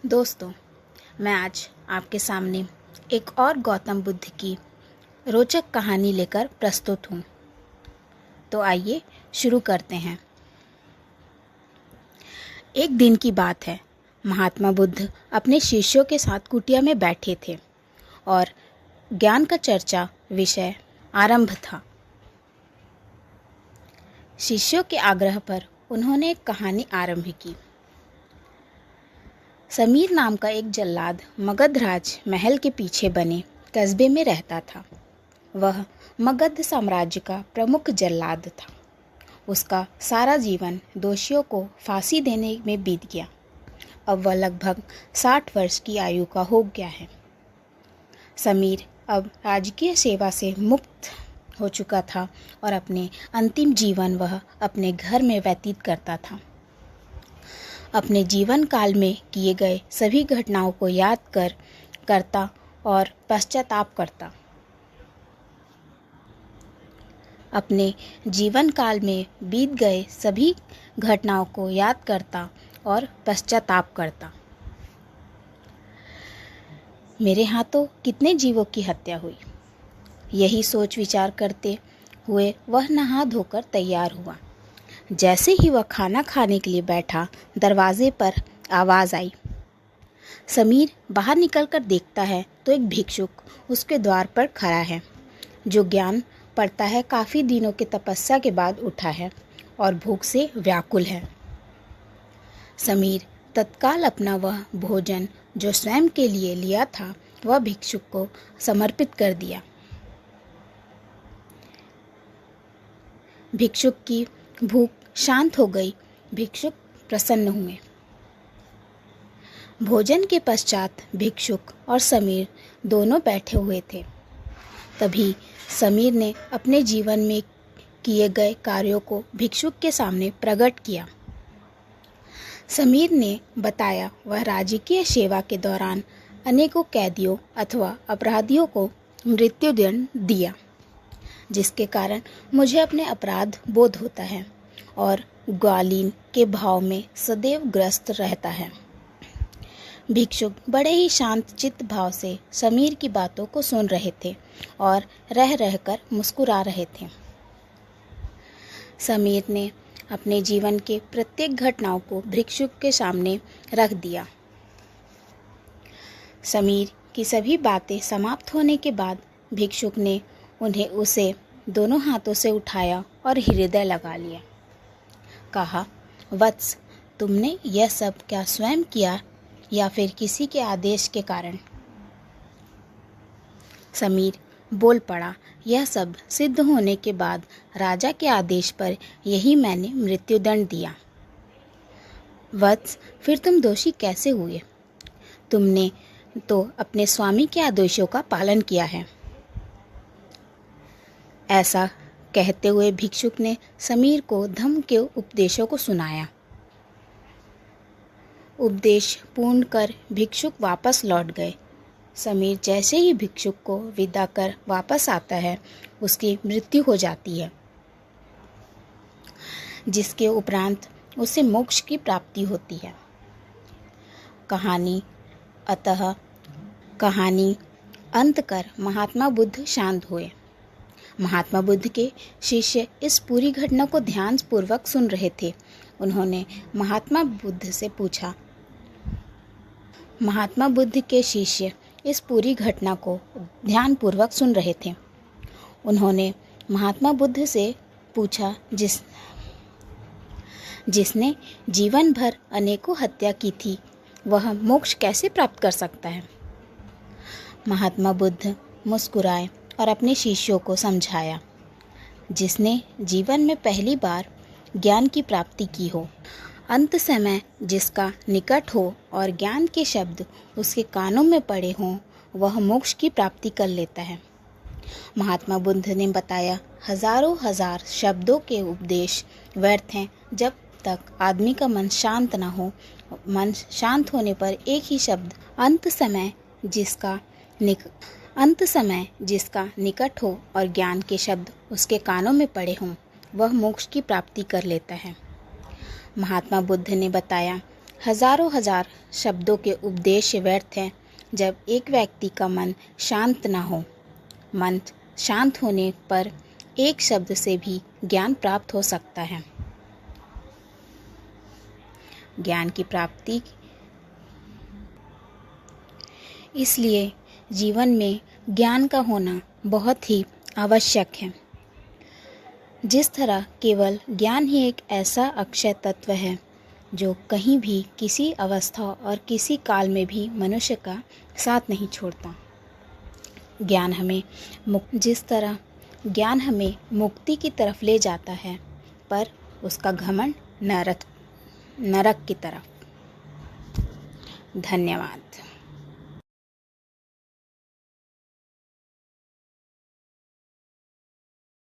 दोस्तों, मैं आज आपके सामने एक और गौतम बुद्ध की रोचक कहानी लेकर प्रस्तुत हूँ। तो आइए शुरू करते हैं। एक दिन की बात है। महात्मा बुद्ध अपने शिष्यों के साथ कुटिया में बैठे थे और ज्ञान का चर्चा विषय आरंभ था। शिष्यों के आग्रह पर उन्होंने एक कहानी आरंभ की। समीर नाम का एक जल्लाद मगधराज महल के पीछे बने कस्बे में रहता था। वह मगध साम्राज्य का प्रमुख जल्लाद था। उसका सारा जीवन दोषियों को फांसी देने में बीत गया। अब वह लगभग 60 वर्ष की आयु का हो गया है। समीर अब राजकीय सेवा से मुक्त हो चुका था और अपने अंतिम जीवन वह अपने घर में व्यतीत करता था। अपने जीवन काल में किए गए सभी घटनाओं को याद करता और पश्चाताप करता। अपने जीवन काल में बीत गए सभी घटनाओं को याद करता और पश्चाताप करता। मेरे हाथों कितने जीवों की हत्या हुई, यही सोच विचार करते हुए वह नहा धोकर तैयार हुआ। जैसे ही वह खाना खाने के लिए बैठा, दरवाजे पर आवाज़ आई। समीर बाहर निकलकर देखता है तो एक भिक्षुक उसके द्वार पर खड़ा है, जो ज्ञान पढ़ता है। काफ़ी दिनों की तपस्या के बाद उठा है और भूख से व्याकुल है। समीर तत्काल अपना वह भोजन जो स्वयं के लिए लिया था वह भिक्षुक को समर्पित कर दिया। भिक्षुक की भूख शांत हो गई। भिक्षुक प्रसन्न हुए। भोजन के पश्चात भिक्षुक और समीर दोनों बैठे हुए थे। तभी समीर ने अपने जीवन में किए गए कार्यों को भिक्षुक के सामने प्रकट किया। समीर ने बताया वह राजकीय सेवा के दौरान अनेकों कैदियों अथवा अपराधियों को मृत्युदंड दिया, जिसके कारण मुझे अपने अपराध बोध होता है और ग्वालीन के भाव में सदैव ग्रस्त रहता है। भिक्षुक बड़े ही शांत चित्त भाव से समीर की बातों को सुन रहे थे और रह रहकर मुस्कुरा रहे थे। समीर ने अपने जीवन के प्रत्येक घटनाओं को भिक्षुक के सामने रख दिया। समीर की सभी बातें समाप्त होने के बाद भिक्षुक ने उसे दोनों हाथों से उठाया और हृदय लगा लिया। कहा, वत्स, तुमने यह सब क्या स्वयं किया या फिर किसी के आदेश के कारण? समीर बोल पड़ा, यह सब सिद्ध होने के बाद राजा के आदेश पर यही मैंने मृत्युदंड दिया। वत्स, फिर तुम दोषी कैसे हुए? तुमने तो अपने स्वामी के आदेशों का पालन किया है। ऐसा कहते हुए भिक्षुक ने समीर को धम्म के उपदेशों को सुनाया। उपदेश पूर्ण कर भिक्षुक वापस लौट गए। समीर जैसे ही भिक्षुक को विदा कर वापस आता है, उसकी मृत्यु हो जाती है, जिसके उपरांत उसे मोक्ष की प्राप्ति होती है। कहानी अंत कर महात्मा बुद्ध शांत हुए। महात्मा बुद्ध के शिष्य इस पूरी घटना को ध्यानपूर्वक सुन रहे थे। उन्होंने महात्मा बुद्ध से पूछा। महात्मा बुद्ध के शिष्य इस पूरी घटना को ध्यानपूर्वक सुन रहे थे। उन्होंने महात्मा बुद्ध से पूछा, जिसने जीवन भर अनेकों हत्या की थी, वह मोक्ष कैसे प्राप्त कर सकता है? महात्मा बुद्ध मुस्कुराए और अपने शिष्यों को समझाया, जिसने जीवन में पहली बार ज्ञान की प्राप्ति की हो, अंत समय जिसका निकट हो और ज्ञान के शब्द उसके कानों में पड़े हों, वह मोक्ष की प्राप्ति कर लेता है। महात्मा बुद्ध ने बताया, हजार शब्दों के उपदेश व्यर्थ हैं जब तक आदमी का मन शांत न हो। मन शांत होने पर एक ही शब्द अंत समय जिसका निकट हो और ज्ञान के शब्द उसके कानों में पड़े हों, वह मोक्ष की प्राप्ति कर लेता है। महात्मा बुद्ध ने बताया, हजारों हजार शब्दों के उपदेश व्यर्थ हैं जब एक व्यक्ति का मन शांत ना हो। मन शांत होने पर एक शब्द से भी ज्ञान प्राप्त हो सकता है। ज्ञान की प्राप्ति इसलिए जीवन में ज्ञान का होना बहुत ही आवश्यक है। जिस तरह केवल ज्ञान ही एक ऐसा अक्षय तत्व है जो कहीं भी किसी अवस्था और किसी काल में भी मनुष्य का साथ नहीं छोड़ता। जिस तरह ज्ञान हमें मुक्ति की तरफ ले जाता है, पर उसका घमंड नरक की तरफ। धन्यवाद।